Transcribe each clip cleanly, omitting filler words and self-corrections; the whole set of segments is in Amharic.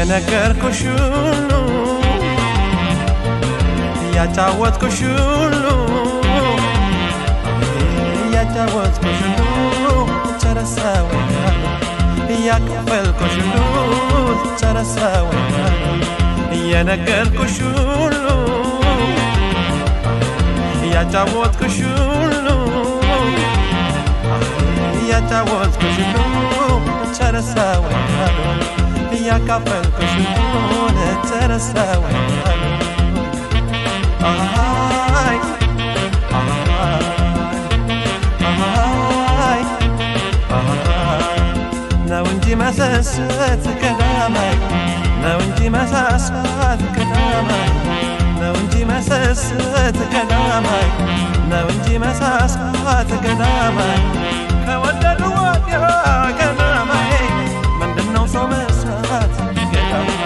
የነገርኩሽ ሁሉ ያጫወትኩሽ ሁሉ ያጫወትኩሽ ሁሉ ጨረሰው ያከፈልኩሽ ሁሉ ጨረሰው የነገርኩሽ ሁሉ ያጫወትኩሽ ሁሉ ያጫወትኩሽ ሁሉ ጨረሰው ያከፈልኩሽ ሁሉ ጨረሰው አይ ነው እንጂ መሰሰት ቀዳማይ ነው እንጂ መሳሳት ቀዳማይ ነው እንጂ መሰሰት ቀዳማይ ነው እንጂ መሳሳት ቀዳማይ ከወደዱ ወዲያ ቀዳማይ ምንድነው ሰው መሳት ቀዳማይ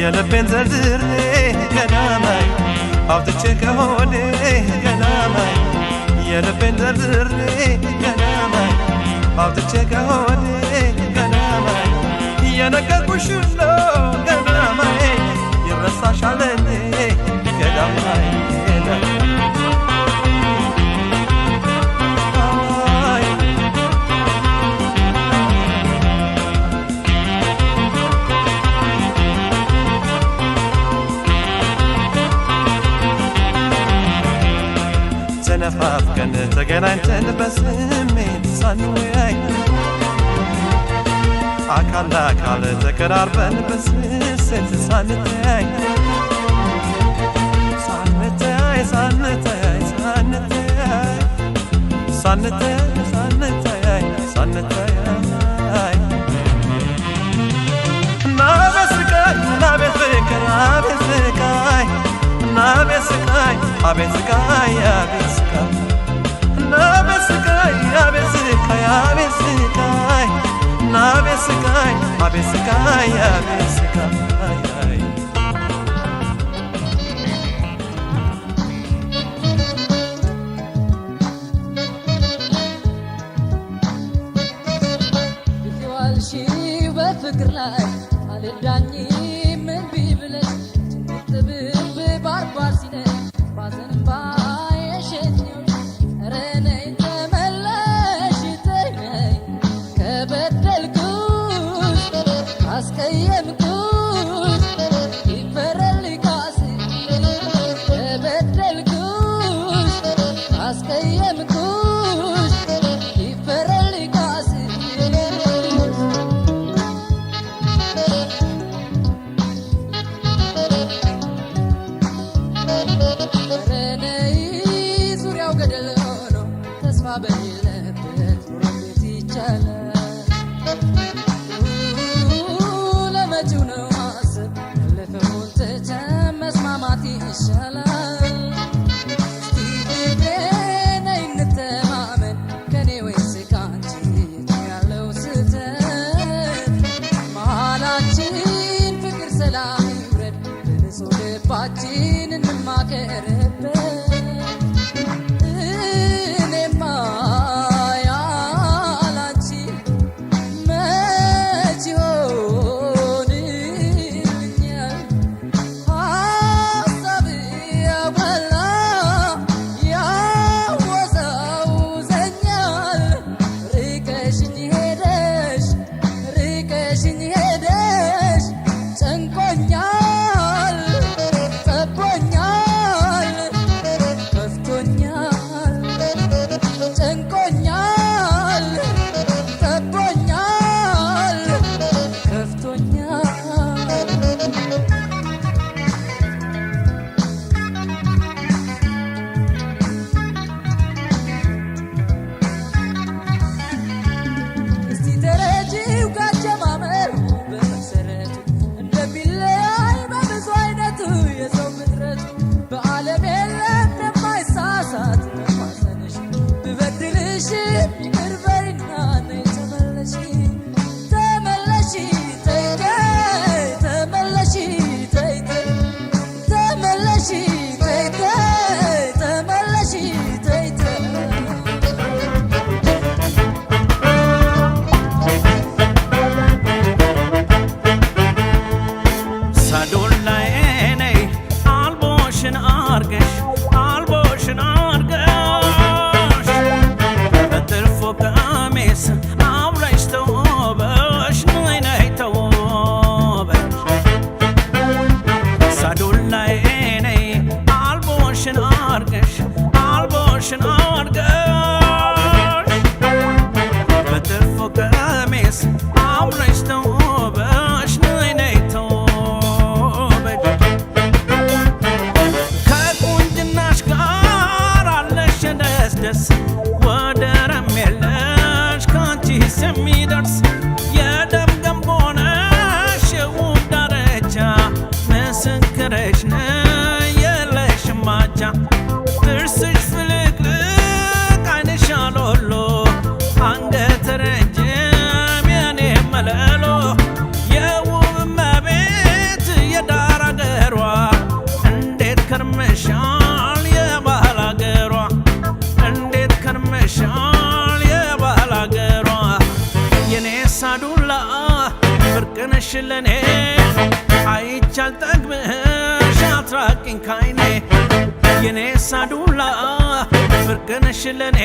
የልቤን ዘርዝሬ ቀዳማይ አውጥቼ ከሆዴ ቀዳማይ የልቤን ዘርዝሬ ቀዳማይ አውጥቼ ከሆዴ ቀዳማይ የነገርኩሽ ሁሉ ቀዳማይ ይረሳሻል እንዴ ቀዳማይ ተነፋፍቀን ተገናኝተን በስሜት ሳንወያይ አካል ለአካል ተቀራርበን በስስት ሳንተያይ ሳንተያይ ሳንተያይ ሳንተያይ ሳንተያይ ሳንተያይ ሳንተያይ ናቤት ስቃይ ናቤት ፍቅር አቤት ስቃይ ናቤት ስቃይ አቤት ስቃይ አቤት ስቃይ ናቤት ስቃይ አቤት ስቃይ አቤት ስቃይ ናቤት ስቃይ አቤት ስቃይ አቤት ስቃይ ይዋልሽ በፍቅር ላይ አልዳኝ ምን ቢብለሽ ትብብ ባርባር ሲለኝ ባዘን ባየሸኝው ረነይ ተመለሽ ተይ ከበደልኩሽ አስቀየምኩሽ ይፈረልኝ ካስ ከበደልኩሽ አስቀየምኩሽ ይፈረልኝ ካስ ረነይ ዙሪያው ገደል ሆኖ ተስፋ በሌለበት ኑሮ እንዴት ይቻላል? ለመጪው ነው ማሰብ ያለፈውን ትተን መስማማት ይሻላል። እስቲ ግዴ ነይ እንተማመን ከኔ ወይስ ካንቺ የቱ ያለው ስህተት? መሃላችን ፍቅር ሰላም ይውረድ በንጹህ ልባችን እንማከርበት እኔማ ያላንቺ ፀጉርሽን አድርገሽ በጥልፍ ቀሚስ አምረሽ ተውበሽ ነይ ነይ ተውበሽ ከቁንጅናሽ ጋር አለሽ ደስ ደስ ወደረም የለሽ ካንቺስ የሚደርስ የደም ገንቦ ነሽ የውብ ዳርቻ ምስክርሽ ነይ የለሽም ማቻ ጥርስሽ ፍልቅልቅ ዓይንሽ አሎሎ አንገት ረጅም የኔ መለሎ የውብ እመቤት የዳር አገሯ እንዴት ከርመሻል የባህል አገሯ እንዴት ከርመሻል የባህል አገሯ የኔ ሳዱላ ብርቅነሽ ለኔ አይቻል ጠግብሽ አትራቂኝ ካይኔ የኔ ሳዱላ ብርቅነሽ ለኔ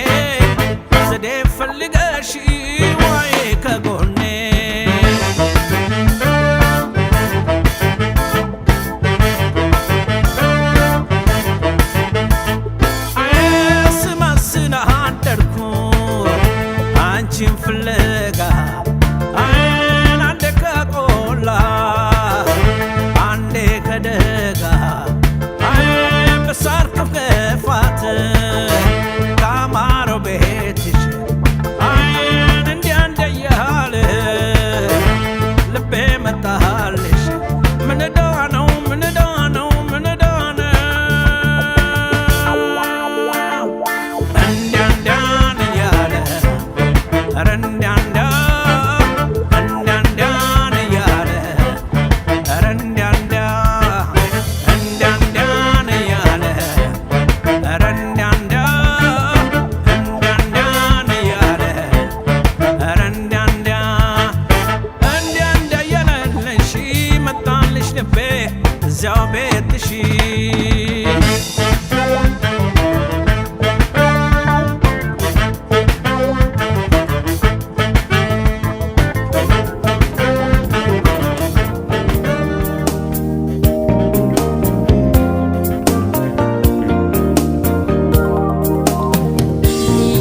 ዘዴ ፈልገሽ ዋይ ከጎኔ ስማስና አደርኩ አንቺን ፍለጋ አንዴ ከቆላ አንዴ ከደጋ በሳር ከፍፋት ካማረው ቤትሽ እንዲያ እንደያለ ልቤ መጣልሽ ምንዳ ነው ምንዳ ነው ምንዳ ነው እንዲያ እንዲያን እያለ ኧረ እንዲያ እንዲያ እንዲያ እንዲያን እያለ ኧረ እንዲያ እንዲያ እንዲያ እንዲያን እያለ ኧረ እንዲያ እንዲያ እንዲያ እንዲያን እያለ ኧረ እንዲያ እንዲያ እንዲያ እንዲያ እያለልሽ መጣልሽ ልቤ እዚያው ቤትሽ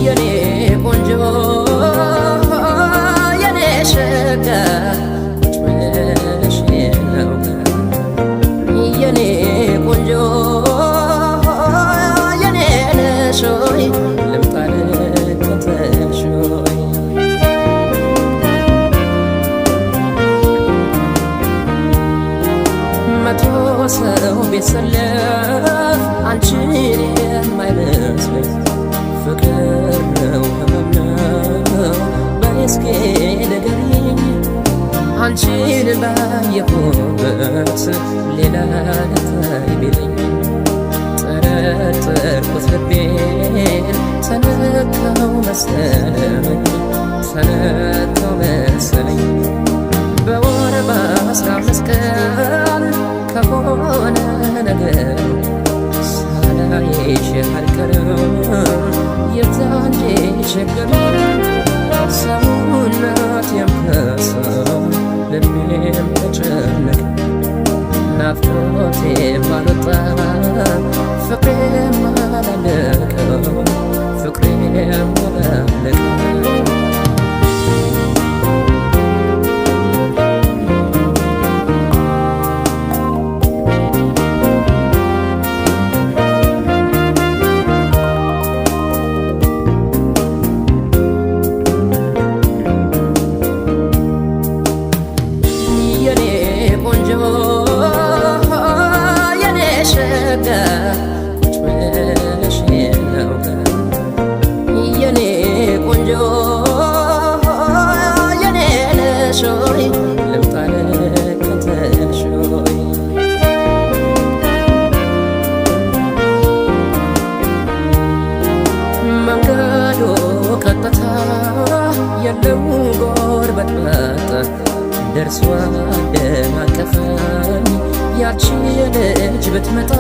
የኔ ቆንጆ የኔ ሸጋ ቁጭ ብለሽ ነው የኔ ቆንጆ የኔ ነሽ ሆይ ልምጣ ልከተልሽ ሆይ መቶ ሰው ቢሰለፍ አንቺን የማይመስለኝ ፍቅር ነው ህመም ነው በይ እስኪ ንገሪኝ አንቺን ባየሁበት ሌላ ልታይ ቢለኝ ጠረጠርኩት ልቤን ተነካው መሰለኝ ተነካው መሰለኝ በወር በ15 ቀን ከሆነ ነገር ሳላይሽ አልቀርም የዛኔ ችግር ሰውነት የምከሰው ልቤም ተጨነቀ ናፍቆቴ ማልወጣ ፍቅሬም አላለቀው ፍቅሬም አላለቀው የኔ ቆንጆ የኔ ሸጋ ቁጭ ብለሽ ነው የኔ ቆንጆ የኔ ነሽ ሆይ ልምጣ ልከተልሽ ሆይ መንገዱ ቀጥታ የለው ጎርበጥበጥ ደርሷ ደናቀፈኝ ያቺ ልጅ ብትመጣ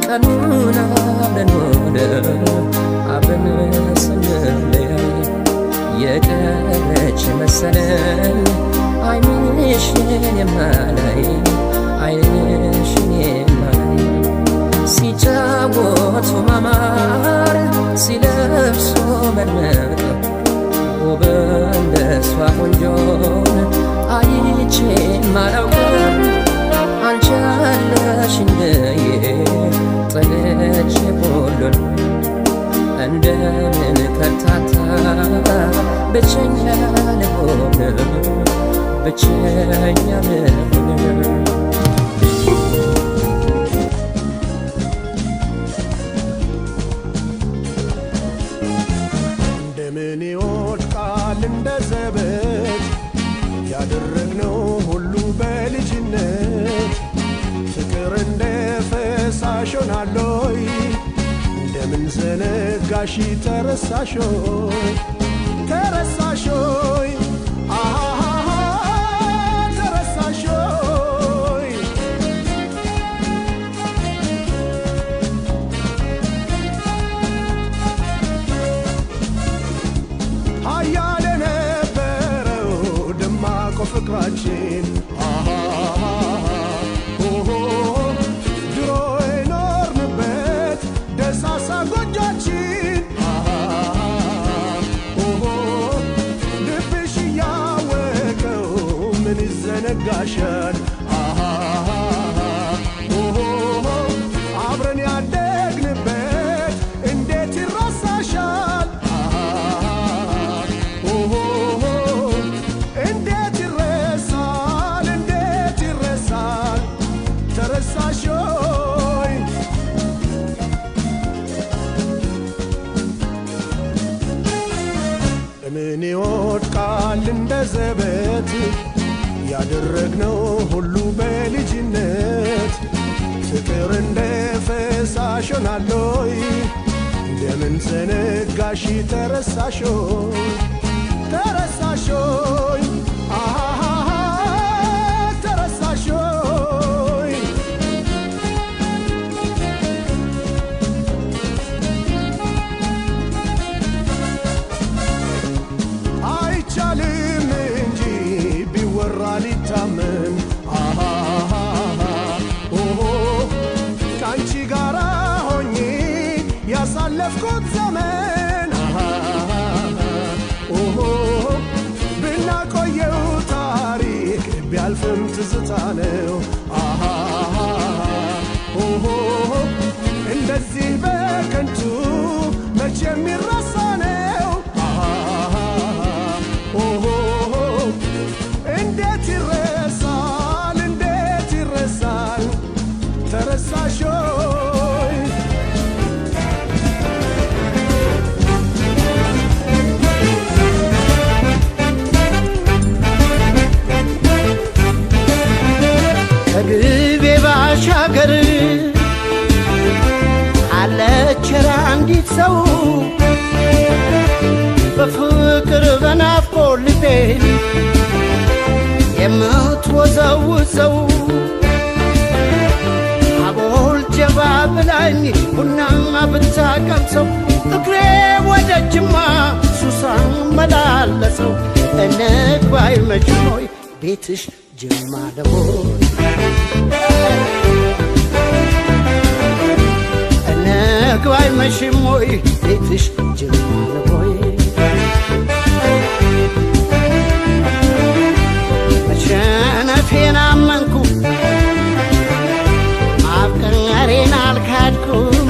ቀኑን አብረን ሆነ አብረን ስንለያይ የቀረች መሰለኝ ዓይንሽን የማላይ ዓይንሽን የማላይ ሲጫወቱ ማማር ሲለብሱ መድመቅ ውብ እንደሷ ቆንጆን አይቼ ማላውቅም አንቺ አለሽ እንደዬ ጥለሽ ሁሉን እንደምን ከርታታ ብቸኛ ልሆን ብቸኛ ልሆን እንደምን ይወድቃል እንደ ዘበት ያደረግነው ሁሉ በልጅነት ፍቅር እንደ ፈሳሽ ሆናለይ እንደምን ዘነጋሽ ተረሳሾይ ተረሳሾይ ተረሳሾይ ሀያል የነበረው ደማቆ ፍቅራችን ድሮ የኖርንበት ደሳሳ ጎጆችን ልብሽ እያወቀው ምን ይዘነጋሻል አብረን ያደግንበት እንዴት ይረሳሻል እንዴት ይረሳል እንዴት ይረሳል ተረሳሾይ ምን ይወድቃል እንደ ዘበት ያደረግነው ሁሉ በልጅነት ፍቅር እንደ ፈሳሽ ሆናለይ እንደምን ዘነጋሽ ተረሳሾይ ተረሳሾይ ተረሳሾይ አይቻልም እንጂ ቢወራ ሊታመን ከአንቺ ጋራ ሆኜ ያሳለፍኩት ዘመን ብናቆየው ታሪክ ቢያልፍም ትዝታ ነው እንደዚህ በከንቱ መቼ የሚረሳ ነው እንዴት ይረሳል እንዴት ይረሳል ተረሳሾይ ከግቤ ባሻገር አለች አንዲት ሰው በፍቅር በናፍቆት ልቤን የምትወዘውዘው አቦል ጀባ ብላኝ ቡናማ ብታቀምሰው እግሬ ወደ ጅማ ሱሳ መላለሰው እንግባ አይመችም ሆይ ቤትሽ ጅማ ደቦል እንግባ አይመችም ሆይ ቤትሽ ጅማ ደቦል መሸነፌን አመንኩ ማፍቀሬን አልካድኩም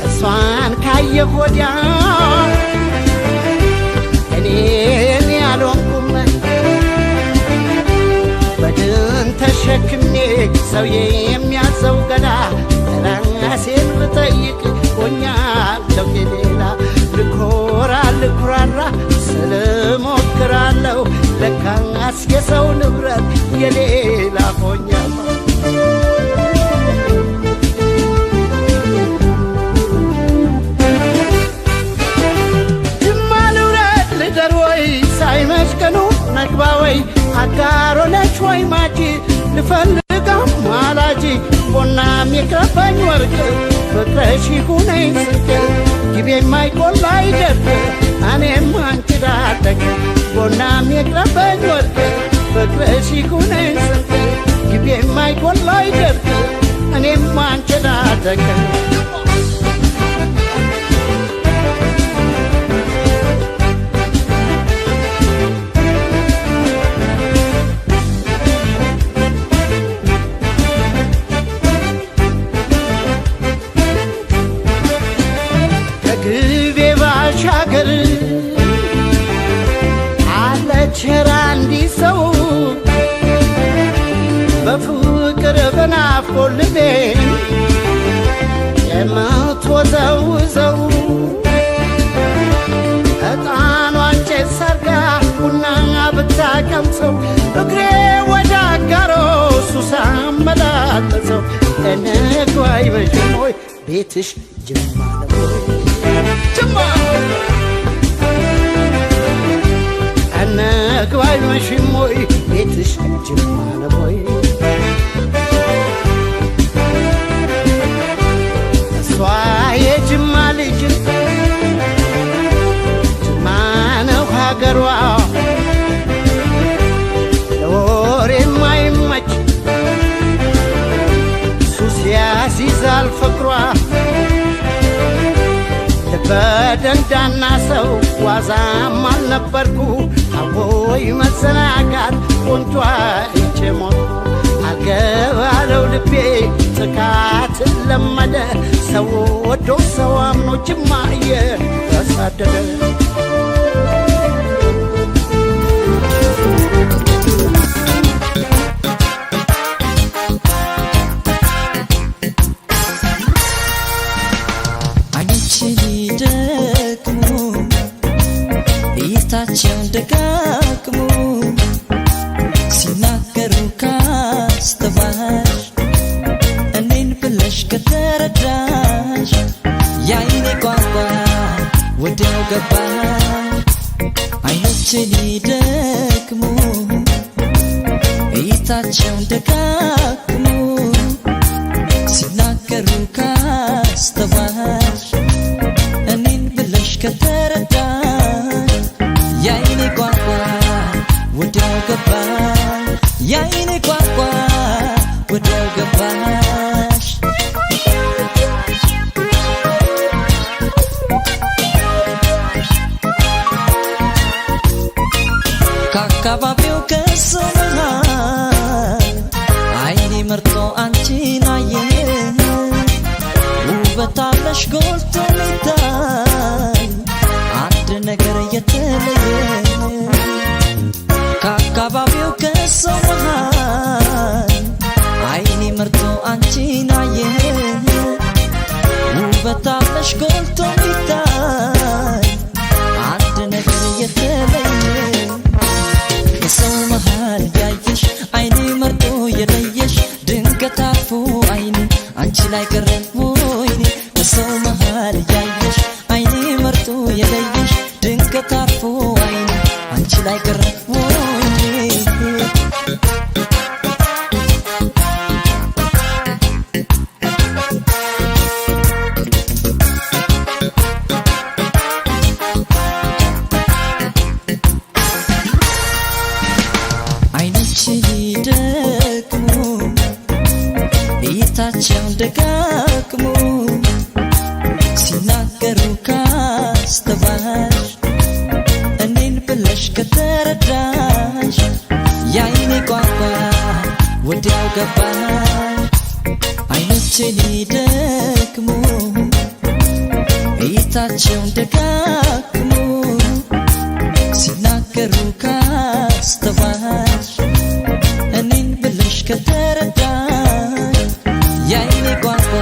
እሷን ካየሁ ወዲያ እኔን ያልሆንኩም በድን ተሸክሜ ሰውዬ የሚያዘው ገላ ራሴን ብጠይቅ ሆኛለሁ የሌላ ልኮራ ልኩራራ ስልሞክራለሁ ለካስ የሰው ንብረት የሌላ ሆኛለሁ ጅማ ልውረድ ልደር ወይ ሳይመሽ ቀኑ ነግባ ወይ አጋሮ ነች ወይ ማጂ ልፈልጋም ማላጂ ቦናም የከፋኝ ወርቅ ፍቅረሽ ይሁነኝ ስንቅ ጊቤ የማይቆላ አይደርግ እኔም አንቺ ዳደግ ቦናም የከፋኝ ወርቅ ፍቅረሽ ይሁነኝ ስንቅ ጊቤ የማይቆላ አይደርግ እኔም አንቺን አደገ ከግቤ ባሻገር አለችራ እንዲህ ሰው በፍቅር በናፍቆት ልቤን የምትወዘውዘው ዕጣኗን ጭስ ሰርጋ ቡና ብታቀምሰው እግሬ ወደ አጋሮ ሱስ አመላለሰው እንግባ አይበሽም ወይ ቤትሽ ጅማ ነው ጅማ እንግባ አይበሽም ወይ ቤትሽ ጅማ ነው እሷ የጅማ ልጅ ጅማ ነው ሀገሯ ለወሬ የማይመች ሱስ ያሲዛል ፍቅሯ ልበደንዳና ሰው ዋዛም አልነበርኩ አቦይ መዘናጋት ቆንጆ አይቼ ሞትኩ አልገባለው ልቤ ጥቃትን ለመደ ሰው ወዶ ሰው አምኖ ጅማ እየተሳደደ እይታቸውን ደጋግሞ ሲናገሩ ካስተዋልሽ እኔን ብለሽ ከተረዳሽ የአይኔ ቋንቋ ወዲያው ገባሽ አይኖቼን ይደክሙ እይታቸውን ደጋግሞ ሲናገሩ ካስተዋልሽ እኔን ብለሽ ከተረዳሽ የአይኔ ቋንቋ ወዲያው ገባሽ የአይኔ ቋንቋ ወዲያው ገባሽ ከአካባቢው ከሰው መሃል አይኔ መርጦ አንቺን አየ ውበት አለሽ ጎልቶ ሚታይ አንድ ነገር የተለየ ከአካባቢው ከሰው መሃል አይኔ መርጦ አንቺን አየ ውበት አለሽ ጎልቶ ሚታይ አንድ ነገር የተለየ ከሰው መሃል ያየሽ አይኔ መርጦ የለየሽ ድንገት አፉ አይኔ አንቺ ላይ ቀረ ወይኔ ከሰው መሃል ያየሽ አይኔ መርጦ የለየሽ ድንገት አፉ አይኔ አንቺ ላይ ቀረ ወይኔ አይኖችሽ ይደክሙ እይታቸውን ደጋግሙ ሲናገሩ ካስተዋልሽ እኔን ብለሽ ከተረዳሽ የአይኔ ቋንቋ ወዲያው ገባሽ አይኖቼን ይደክሙ እይታቸውን ደጋግሙ ሲናገሩ ካስተዋልሽ እኔን ብለሽ ከተረዳሽ የአይኔ ቋንቋ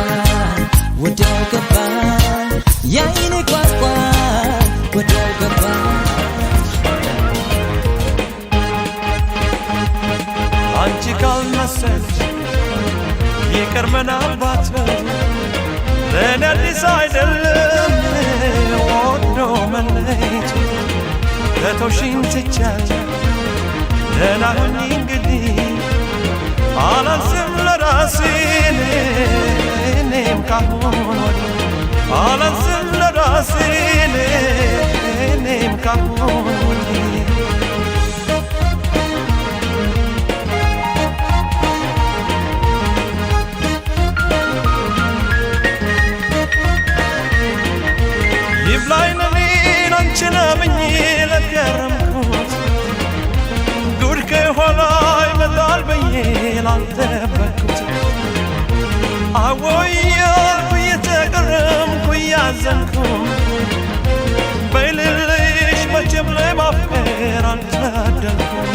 ወዲያው ገባሽ የአይኔ ቋንቋ ወዲያው ገባሽ አንቺ ካልመሰልሽ ይቅር ምናልባት ለእኔ አዲስ አይደለም ወዶ መለየት ከተውሽኝ ትቻለሁ ደህና ሁኚ እንግዲህ አላንስም ለራሴ እኔም ካሁን ወዲህ አላንስም ለራሴ እኔም ካሁን ወዲህ ላልጠበቅኩት አወያልኩ እየተገረምኩ እያዘንኩ በይልልሽ መቼም ለማፍቀር አልታደልኩም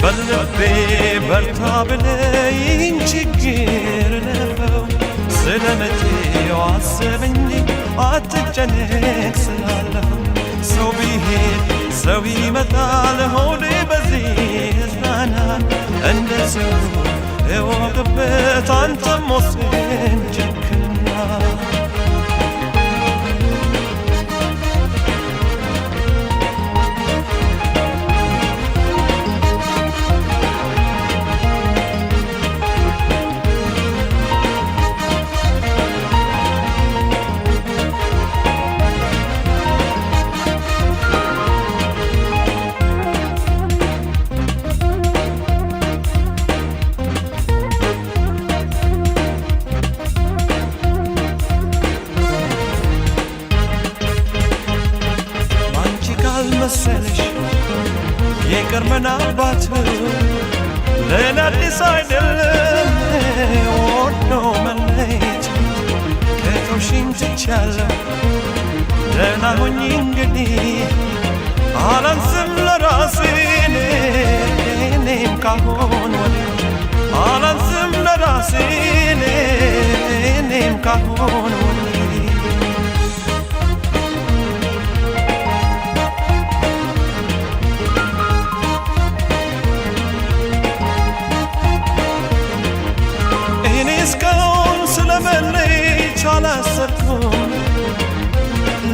በልቤ በርታ ብለኝ ችግር ለፈው ስለመቼው አስበኝ አትጨነቅ ስላለፈው ሰው ቢሄድ ሰው ይመጣል ሆዴ በዚህ ይዝናናል እንደ ሰው እወቅበት አንተም ወስን ጨክና መሰለሽ የቀርመና አባት ለእኔ አዲስ አይደለም ወዶ መለየት ከተውሽኝ ትቻለሁ ደህና ሁኚ እንግዲህ አላንስም ለራሴ እኔም ካሁን ወዲህ አላንስም ለራሴ እኔም ካሁን ወዲህ እስካሁን ስለመለየት አላሰብኩም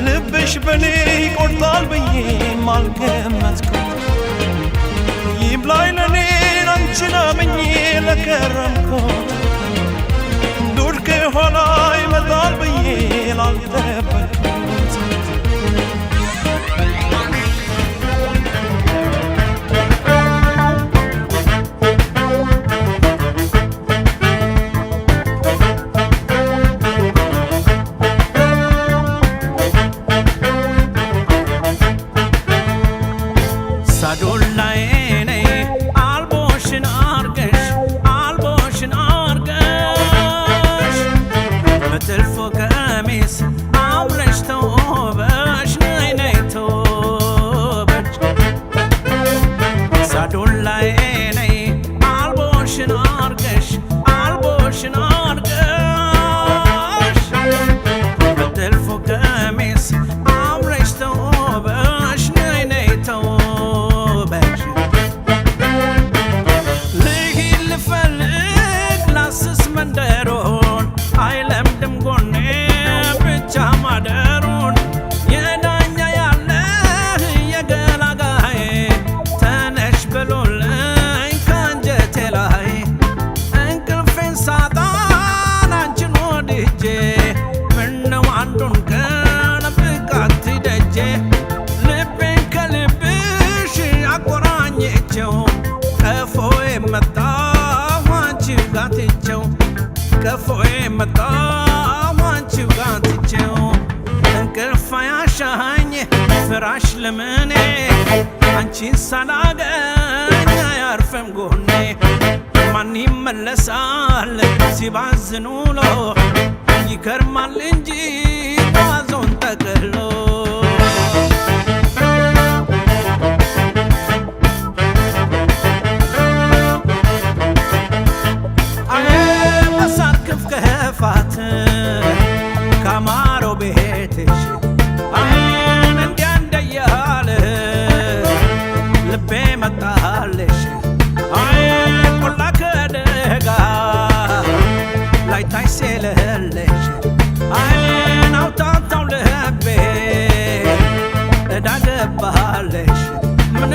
ልብሽ በኔ ይቆርጣል ብዬም አልገመትኩም ይብላኝ ለኔን አንቺን አምኜ ለከረምኩት ዱር ከኋላ ይመጣል ብዬ ላልጠበቅኩት ከፎዬ መጣሁ አንቺው ጋር ትቼው እንቅልፍ ያሻኝ ፍራሽ ለምኔ አንቺን ሳላገኝ አያርፍም ጎኔ ማን ይመለሳል ሲባዝን ውሎ ይከርማል እንጂ ጓዞን ጠቅሎ ከፋት ካማሮ ቤትሽ አሁን እንዲያ እንደያለ ልቤ መጣልሽ ቆላ ከደጋ ላይታይ ሲልልሽ አውታታው ልቤ እዳ ገባልሽ ምን